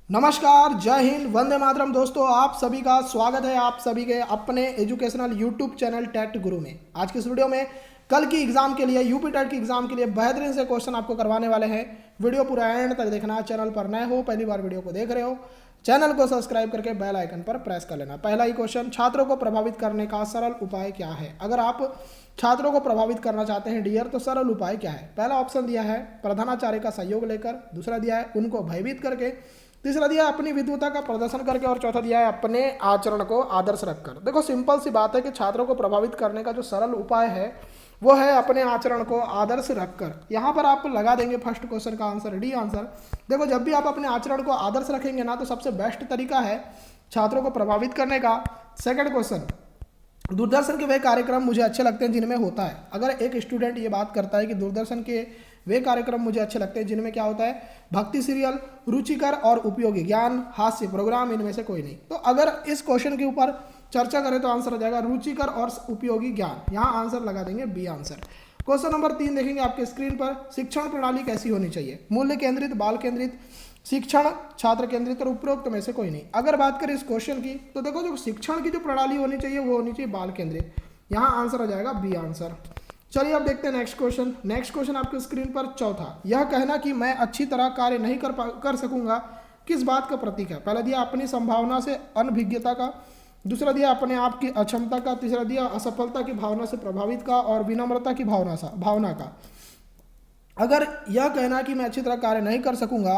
नमस्कार, जय हिंद, वंदे मातरम। दोस्तों, आप सभी का स्वागत है आप सभी के अपने एजुकेशनल यूट्यूब चैनल टेट गुरु में। आज की इस वीडियो में कल की एग्जाम के लिए, यूपी टेट की एग्जाम के लिए बेहतरीन से क्वेश्चन आपको करवाने वाले हैं। वीडियो पूरा एंड तक देखना। चैनल पर नए हो, पहली बार वीडियो को देख रहे हो, चैनल को सब्सक्राइब करके बेल आइकन पर प्रेस कर लेना। पहला ही क्वेश्चन, छात्रों को प्रभावित करने का सरल उपाय क्या है? अगर आप छात्रों को प्रभावित करना चाहते हैं डियर, तो सरल उपाय क्या है? पहला ऑप्शन दिया है प्रधानाचार्य का सहयोग लेकर, दूसरा दिया है उनको भयभीत करके, तीसरा दिया है अपनी विद्वता का प्रदर्शन करके, और चौथा दिया है अपने आचरण को आदर्श रखकर। देखो, सिंपल सी बात है कि छात्रों को प्रभावित करने का जो सरल उपाय है वो है अपने आचरण को आदर्श रखकर। यहाँ पर आप लगा देंगे फर्स्ट क्वेश्चन का आंसर, डी आंसर। देखो, जब भी आप अपने आचरण को आदर्श रखेंगे ना, तो सबसे बेस्ट तरीका है छात्रों को प्रभावित करने का। सेकंड क्वेश्चन, दूरदर्शन के वे कार्यक्रम मुझे अच्छे लगते हैं जिनमें होता है। अगर एक स्टूडेंट ये बात करता है कि दूरदर्शन के वे कार्यक्रम मुझे अच्छे लगते हैं जिनमें क्या होता है, भक्ति सीरियल, रुचिकर और उपयोगी, ज्ञान, हास्य प्रोग्राम, इनमें से कोई नहीं। तो अगर इस क्वेश्चन के ऊपर चर्चा करें तो आंसर आ जाएगा रुचिकर और उपयोगी ज्ञान। यहाँ आंसर लगा देंगे बी आंसर। क्वेश्चन नंबर 3 देखेंगे आपके स्क्रीन पर, शिक्षण प्रणाली कैसी होनी चाहिए? मूल्य केंद्रित, बाल केंद्रित, शिक्षण छात्र केंद्रित और उपरोक्त में से कोई नहीं। अगर बात करें इस क्वेश्चन की, तो देखो, जो शिक्षण की जो प्रणाली होनी चाहिए वो होनी चाहिए बाल केंद्रित। यहाँ आंसर आ जाएगा बी आंसर। चलिए अब देखते हैं नेक्स्ट क्वेश्चन। नेक्स्ट क्वेश्चन आपके स्क्रीन पर चौथा, यह कहना कि मैं अच्छी तरह कार्य नहीं कर सकूंगा किस बात का प्रतीक है? पहला दिया अपनी संभावना से अनभिज्ञता का, दूसरा दिया अपने आप की अक्षमता का, तीसरा दिया असफलता की भावना से प्रभावित का, और विनम्रता की भावना का। अगर यह कहना कि मैं अच्छी तरह कार्य नहीं कर सकूंगा,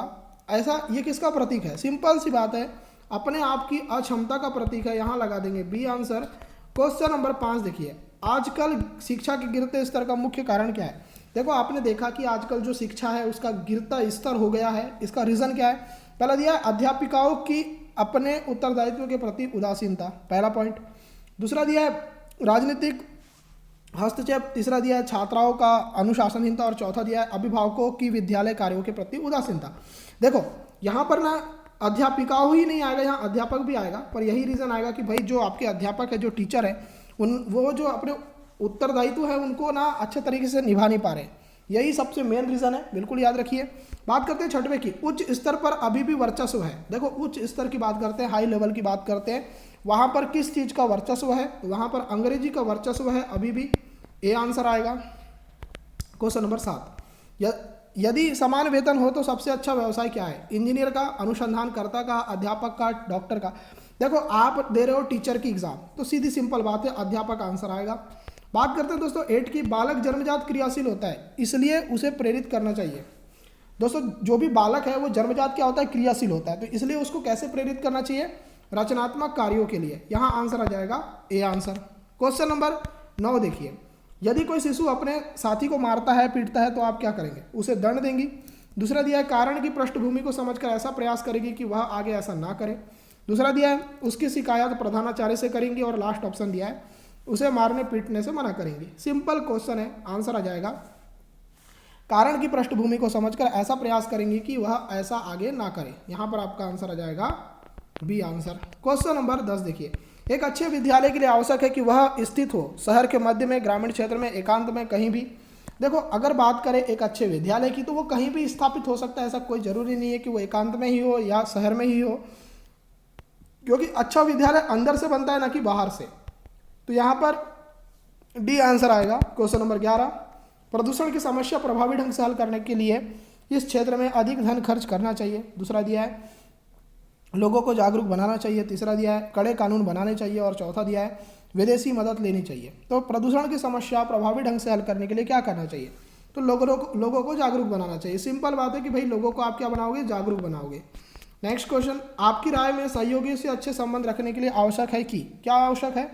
ऐसा ये किसका प्रतीक है? सिंपल सी बात है, अपने आप की अक्षमता का प्रतीक है। यहाँ लगा देंगे बी आंसर। क्वेश्चन नंबर 5 देखिए, आजकल शिक्षा के गिरते स्तर का मुख्य कारण क्या है? देखो, आपने देखा कि आजकल जो शिक्षा है उसका गिरता स्तर हो गया है। इसका रीजन क्या है? पहला दिया है अध्यापिकाओं की अपने उत्तरदायित्व के प्रति उदासीनता, पहला पॉइंट। दूसरा दिया है राजनीतिक हस्तक्षेप, तीसरा दिया है छात्राओं का अनुशासनहीनता, और चौथा दिया है अभिभावकों की विद्यालय कार्यों के प्रति उदासीनता। देखो, यहाँ पर ना अध्यापिकाओं ही नहीं आएगा, यहाँ अध्यापक भी आएगा, पर यही रीज़न आएगा कि भाई जो आपके अध्यापक है, जो टीचर है, वो जो अपने उत्तरदायित्व है उनको ना अच्छे तरीके से निभा नहीं पा रहे। यही सबसे मेन रीज़न है, बिल्कुल याद रखिए। बात करते हैं छठवें की, उच्च स्तर पर अभी भी वर्चस्व है। देखो, उच्च स्तर की बात करते हैं, हाई लेवल की बात करते हैं, वहाँ पर किस चीज़ का वर्चस्व है? तो वहाँ पर अंग्रेजी का वर्चस्व है अभी भी, ए आंसर आएगा। क्वेश्चन नंबर 7, यदि समान वेतन हो तो सबसे अच्छा व्यवसाय क्या है? इंजीनियर का, अनुसंधानकर्ता का, अध्यापक का, डॉक्टर का। देखो, आप दे रहे हो टीचर की एग्जाम, तो सीधी सिंपल बात है, अध्यापक आंसर आएगा। बात करते हैं दोस्तों 8 की, बालक जन्मजात क्रियाशील होता है, इसलिए उसे प्रेरित करना चाहिए। दोस्तों, जो भी बालक है वो जन्मजात क्या होता है? क्रियाशील होता है, तो इसलिए उसको कैसे प्रेरित करना चाहिए? रचनात्मक कार्यों के लिए। यहाँ आंसर आ जाएगा ए आंसर। क्वेश्चन नंबर 9 देखिए, यदि कोई शिशु अपने साथी को मारता है, पीटता है, तो आप क्या करेंगे? उसे दंड देंगी। दूसरा दिया है कारण की पृष्ठभूमि को समझकर ऐसा प्रयास करेगी कि वह आगे ऐसा ना करे। दूसरा दिया है उसकी शिकायत प्रधानाचार्य से करेंगे, और लास्ट ऑप्शन दिया है उसे मारने पीटने से मना करेंगे। सिंपल क्वेश्चन है, आंसर आ जाएगा कारण की पृष्ठभूमि को समझकर ऐसा प्रयास करेंगे कि वह ऐसा आगे ना करे। यहाँ पर आपका आंसर आ जाएगा बी आंसर। क्वेश्चन नंबर 10 देखिए, एक अच्छे विद्यालय के लिए आवश्यक है कि वह स्थित हो शहर के मध्य में, ग्रामीण क्षेत्र में, एकांत में, कहीं भी। देखो, अगर बात करें एक अच्छे विद्यालय की, तो वो कहीं भी स्थापित हो सकता है, ऐसा कोई जरूरी नहीं है कि वो एकांत में ही हो या शहर में ही हो, क्योंकि अच्छा विद्यालय अंदर से बनता है ना कि बाहर से। तो यहाँ पर डी आंसर आएगा। क्वेश्चन नंबर 11, प्रदूषण की समस्या प्रभावी ढंग से हल करने के लिए इस क्षेत्र में अधिक धन खर्च करना चाहिए। दूसरा दिया है लोगों को जागरूक बनाना चाहिए। तीसरा दिया है कड़े कानून बनाने चाहिए, और चौथा दिया है विदेशी मदद लेनी चाहिए। तो प्रदूषण की समस्या प्रभावी ढंग से हल करने के लिए क्या करना चाहिए? तो लोगों को जागरूक बनाना चाहिए। सिंपल बात है कि भाई लोगों को आप क्या बनाओगे? जागरूक बनाओगे। नेक्स्ट क्वेश्चन, आपकी राय में सहयोगियों से अच्छे संबंध रखने के लिए आवश्यक है कि क्या आवश्यक है?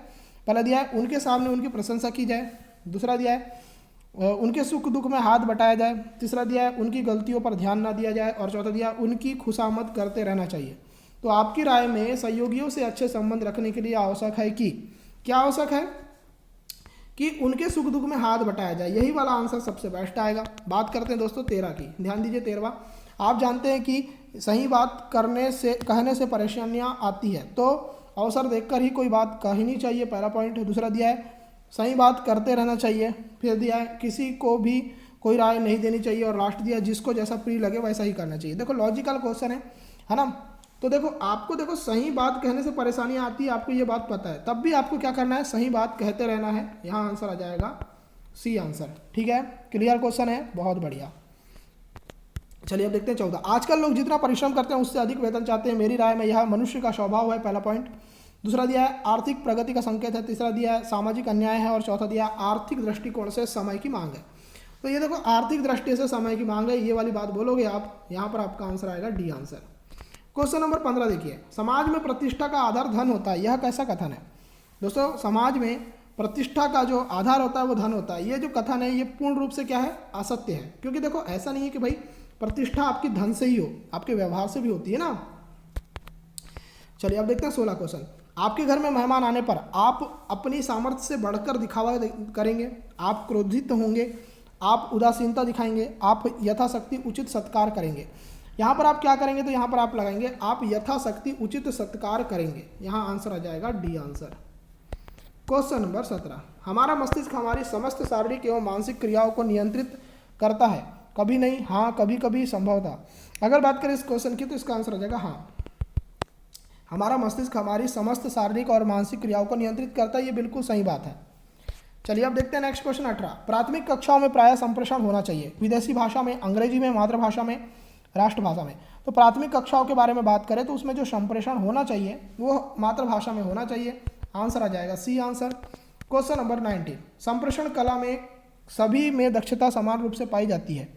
पहला दिया है उनके सामने उनकी प्रशंसा की जाए। दूसरा दिया है उनके सुख दुख में हाथ बटाया जाए। तीसरा दिया है उनकी गलतियों पर ध्यान ना दिया जाए, और चौथा दिया उनकी खुशामद करते रहना चाहिए। तो आपकी राय में सहयोगियों से अच्छे संबंध रखने के लिए आवश्यक है कि क्या आवश्यक है? कि उनके सुख दुख में हाथ बटाया जाए। यही वाला आंसर सबसे बेस्ट आएगा। बात करते हैं दोस्तों 13 की, ध्यान दीजिए 13वां, आप जानते हैं कि सही बात कहने से परेशानियां आती है, तो अवसर देखकर ही कोई बात कहनी चाहिए, पहला पॉइंट। दूसरा दिया है सही बात करते रहना चाहिए। फिर दिया है किसी को भी कोई राय नहीं देनी चाहिए, और लास्ट दिया जिसको जैसा प्रिय लगे वैसा ही करना चाहिए। देखो, लॉजिकल क्वेश्चन है ना। तो देखो आपको, देखो सही बात कहने से परेशानी आती है, आपको ये बात पता है, तब भी आपको क्या करना है, सही बात कहते रहना है। यहाँ आंसर आ जाएगा सी आंसर। ठीक है, क्लियर क्वेश्चन है, बहुत बढ़िया। चलिए अब देखते हैं 14। आजकल लोग जितना परिश्रम करते हैं उससे अधिक वेतन चाहते हैं। मेरी राय में यह मनुष्य का स्वभाव है, पहला पॉइंट। दूसरा दिया है आर्थिक प्रगति का संकेत है। तीसरा दिया है सामाजिक अन्याय है। और चौथा दिया है आर्थिक दृष्टिकोण से समय की मांग है। तो ये देखो आर्थिक दृष्टि से समय की मांग है, ये वाली बात बोलोगे आप, यहाँ पर आपका आंसर आएगा डी आंसर। क्वेश्चन नंबर 15 देखिए, समाज में प्रतिष्ठा का आधार धन होता है, यह कैसा कथन है। दोस्तों समाज में प्रतिष्ठा का जो आधार होता है वो धन होता है, ये जो कथन है ये पूर्ण रूप से क्या है, असत्य है। क्योंकि देखो ऐसा नहीं है कि भाई प्रतिष्ठा आपकी धन से ही हो, आपके व्यवहार से भी होती है ना। चलिए अब देखते हैं 16 क्वेश्चन। आपके घर में मेहमान आने पर आप अपनी सामर्थ्य से बढ़कर दिखावा करेंगे, आप क्रोधित होंगे, आप उदासीनता दिखाएंगे, आप यथाशक्ति उचित सत्कार करेंगे। यहाँ पर आप क्या करेंगे, तो यहाँ पर आप लगाएंगे आप यथाशक्ति उचित सत्कार करेंगे। यहाँ आंसर आ जाएगा डी आंसर। Question number 17। हमारा मस्तिष्क हमारी समस्त शारीरिक एवं मानसिक क्रियाओं को नियंत्रित करता है, कभी नहीं, हाँ कभी कभी, संभवतः। अगर बात करें इस क्वेश्चन की तो इसका आंसर आ जाएगा हाँ। हमारा मस्तिष्क हमारी समस्त शारीरिक और मानसिक क्रियाओं को नियंत्रित करता है, ये बिल्कुल सही बात है। चलिए अब देखते हैं नेक्स्ट क्वेश्चन 18। प्राथमिक कक्षाओं में प्रायः संप्रेषण होना चाहिए, विदेशी भाषा में, अंग्रेजी में, मातृभाषा में, राष्ट्रभाषा में। तो प्राथमिक कक्षाओं के बारे में बात करें तो उसमें जो संप्रेषण होना चाहिए वो मातृभाषा में होना चाहिए। आंसर आ जाएगा सी आंसर। Question number 19। संप्रेषण कला में सभी में दक्षता समान रूप से पाई जाती है,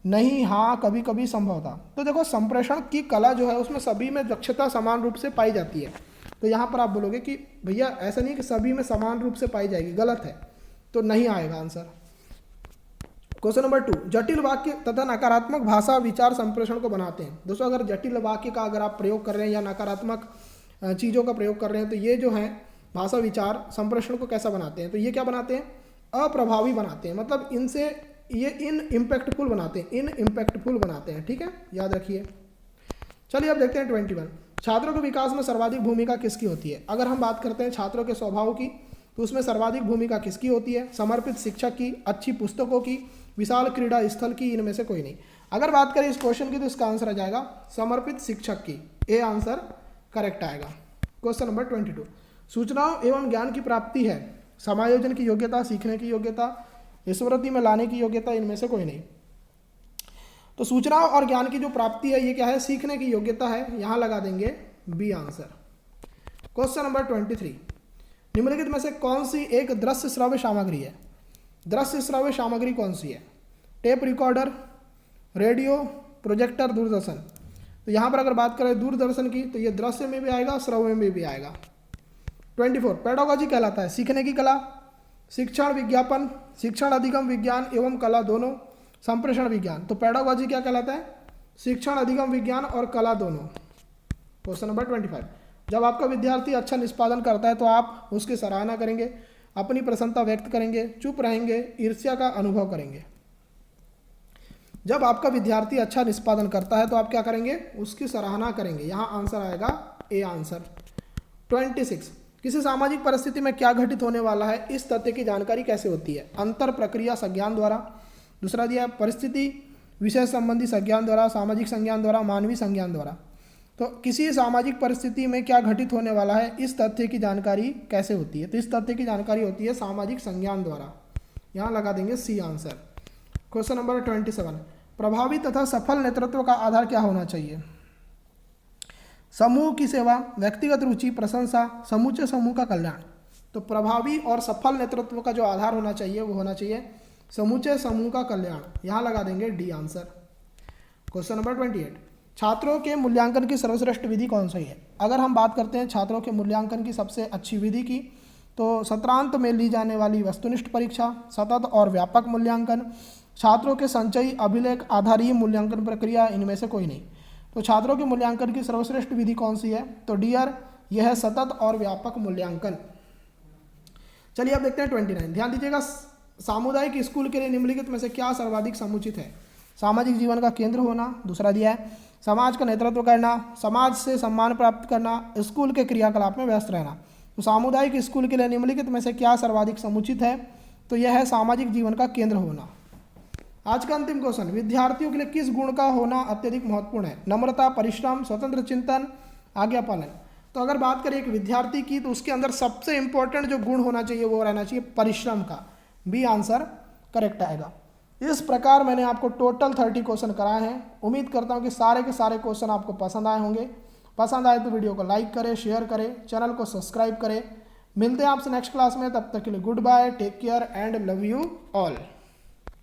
नहीं, हाँ कभी कभी, संभवतः। तो देखो संप्रेषण की कला जो है उसमें सभी में दक्षता समान रूप से पाई जाती है। तो यहाँ पर आप बोलोगे कि भैया ऐसा नहीं कि सभी में समान रूप से पाई जाएगी, गलत है, तो नहीं आएगा आंसर। Question number 2। जटिल वाक्य तथा नकारात्मक भाषा विचार संप्रेषण को बनाते हैं। दोस्तों अगर जटिल वाक्य का अगर आप प्रयोग कर रहे हैं या नकारात्मक चीज़ों का प्रयोग कर रहे हैं तो ये जो है भाषा विचार संप्रेषण को कैसा बनाते हैं, तो ये क्या बनाते हैं, अप्रभावी बनाते हैं। मतलब इनसे ये इन इम्पैक्टफुल बनाते हैं, इन इम्पैक्टफुल बनाते हैं। ठीक है, याद रखिए। चलिए अब देखते हैं 21। छात्रों के विकास में सर्वाधिक भूमिका किसकी होती है। अगर हम बात करते हैं छात्रों के स्वभाव की तो उसमें सर्वाधिक भूमिका किसकी होती है, समर्पित शिक्षक की, अच्छी पुस्तकों की, विशाल क्रीड़ा स्थल की, इनमें से कोई नहीं। अगर बात करें इस क्वेश्चन की तो इसका आंसर आ जाएगा समर्पित शिक्षक की, ए आंसर करेक्ट आएगा। Question number 22। सूचनाओं एवं ज्ञान की प्राप्ति है, समायोजन की योग्यता, सीखने की योग्यता, स्मृति में लाने की योग्यता, इनमें से कोई नहीं। तो सूचनाओं और ज्ञान की जो प्राप्ति है ये क्या है, सीखने की योग्यता है, यहाँ लगा देंगे बी आंसर। Question number 23। निम्नलिखित में से कौन सी एक दृश्य श्रव्य सामग्री है। दृश्य श्रव्य सामग्री कौन सी है, tape recorder, radio, projector, Doordarshan. तो यहाँ पर अगर बात करें दूरदर्शन की तो ये दृश्य में भी आएगा, श्रव्य में भी आएगा। 24। पेडागोजी कहलाता है शिखने की कला, शिक्षण विज्ञापन, शिक्षण अधिगम विज्ञान एवं कला दोनों, संप्रेषण विज्ञान। तो पेडागोजी क्या कहलाता है, शिक्षण अधिगम विज्ञान और कला दोनों। Question number 25। जब आपका विद्यार्थी अच्छा निष्पादन करता है तो आप उसकी सराहना करेंगे, अपनी प्रसन्नता व्यक्त करेंगे, चुप रहेंगे, ईर्ष्या का अनुभव करेंगे। जब आपका विद्यार्थी अच्छा निष्पादन करता है तो आप क्या करेंगे, उसकी सराहना करेंगे। यहाँ आंसर आएगा ए आंसर। 26। किसी सामाजिक परिस्थिति में क्या घटित होने वाला है इस तथ्य की जानकारी कैसे होती है, अंतर प्रक्रिया संज्ञान द्वारा। दूसरा दिया परिस्थिति विषय संबंधी संज्ञान द्वारा, सामाजिक संज्ञान द्वारा, मानवीय संज्ञान द्वारा। तो किसी सामाजिक परिस्थिति में क्या घटित होने वाला है इस तथ्य की जानकारी कैसे होती है, तो इस तथ्य की जानकारी होती है सामाजिक संज्ञान द्वारा। यहाँ लगा देंगे सी आंसर। Question number 27। प्रभावी तथा सफल नेतृत्व का आधार क्या होना चाहिए, समूह की सेवा, व्यक्तिगत रुचि, प्रशंसा, समूचे समूह का कल्याण। तो प्रभावी और सफल नेतृत्व का जो आधार होना चाहिए वो होना चाहिए समूचे समूह का कल्याण। यहाँ लगा देंगे डी आंसर। Question number 28। छात्रों के मूल्यांकन की सर्वश्रेष्ठ विधि कौन सी है। अगर हम बात करते हैं छात्रों के मूल्यांकन की सबसे अच्छी विधि की तो सत्रांत में ली जाने वाली वस्तुनिष्ठ परीक्षा, सतत और व्यापक मूल्यांकन, छात्रों के संचयी अभिलेख आधारित मूल्यांकन प्रक्रिया, इनमें से कोई नहीं। तो छात्रों के मूल्यांकन की सर्वश्रेष्ठ विधि कौन सी है, तो डियर यह है सतत और व्यापक मूल्यांकन। चलिए अब देखते हैं 29। ध्यान दीजिएगा, सामुदायिक स्कूल के लिए निम्नलिखित में से क्या सर्वाधिक समुचित है, सामाजिक जीवन का केंद्र होना। दूसरा दिया है समाज का नेतृत्व करना, समाज से सम्मान प्राप्त करना, स्कूल के क्रियाकलाप में व्यस्त रहना। तो सामुदायिक स्कूल के लिए निम्नलिखित में से क्या सर्वाधिक समुचित है, तो यह है सामाजिक जीवन का केंद्र होना। आज का अंतिम क्वेश्चन, विद्यार्थियों के लिए किस गुण का होना अत्यधिक महत्वपूर्ण है? नम्रता, परिश्रम, स्वतंत्र चिंतन, आज्ञा पालन। तो अगर बात करें एक विद्यार्थी की तो उसके अंदर सबसे इंपॉर्टेंट जो गुण होना चाहिए वो रहना चाहिए परिश्रम का। बी आंसर करेक्ट आएगा। इस प्रकार मैंने आपको टोटल 30 क्वेश्चन कराए हैं। उम्मीद करता हूँ कि सारे के सारे क्वेश्चन आपको पसंद आए होंगे। पसंद आए तो वीडियो को लाइक करें, शेयर करें, चैनल को सब्सक्राइब करें। मिलते हैं आपसे नेक्स्ट क्लास में, तब तक के लिए goodbye, take care and love you all.